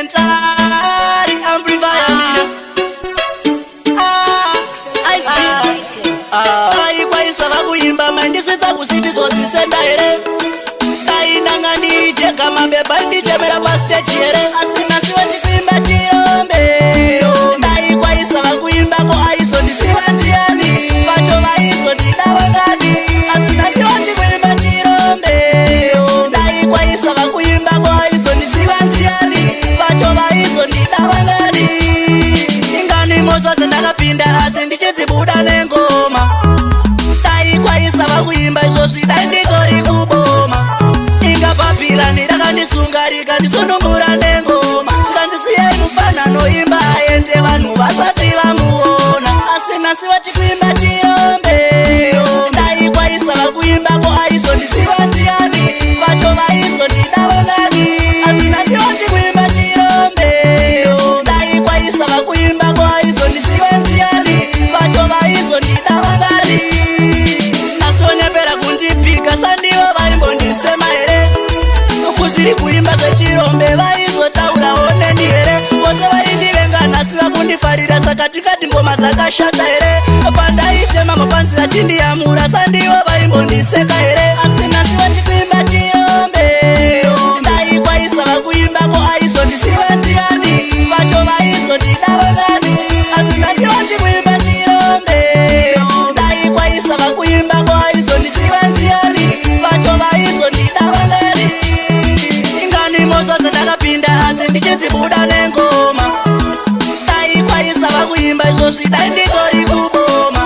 elementary amplifier mina kwaisa vakuimba mandisvitsa kusiti zozisenda here dainanga ndijega mabeba ndichemera pastage here asina siwati kuimba chirombe dai kwaisa vakuimba ko aizondisiva ndiani vacho vaizondidava ngani asina siwati kuimba chirombe dai kwaisa vakuimba ko aizondisiva ndiani vacho vaizondidava ngani ingani moso dzandakapinda asi ndichidzibuda nengoma dai kwaisa vakuimba izvozvi dai nditori kuboma ingapapira nirakandisunga rikandisunungura nengoma zvikandisiyai mufanano imba aende vanhu vasati vamuona asina sivati kuimba chirombe dai kwaisa vakuimba ko aizondisiva ndiani vacho vaizondidava ngani asina sivati kuimba chirombe dai kwaisa vakuimba ko aizondisiva ndiani vacho vaizondidava ngani nasonyepera kundipika sandivo vaimbondisema here kusiri kuimba zvechirombe vaizotaurawo neni here vose vaindivenga nhasi vakundifarira saka tikati ngoma dzakashata here pandaisema mapanzira tindiyamura sandivo vaimbondiseka here asina sivati kuimba chirombe dai kwaisa vakuimba ko aizondisiva ndiani vacho vaizondidava ngani asina sivati kuimba chirombe dai kwaisa vakuimba ko aizondisiva ndiani vacho vaizondidava ngani ingani moso dzandakapinda asi ndichidzibuda nengoma dai kwaisa vakuimba izvozvi dai nditori kuboma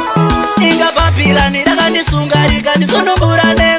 ingapapira nirakandisunga rikandisunungura nengoma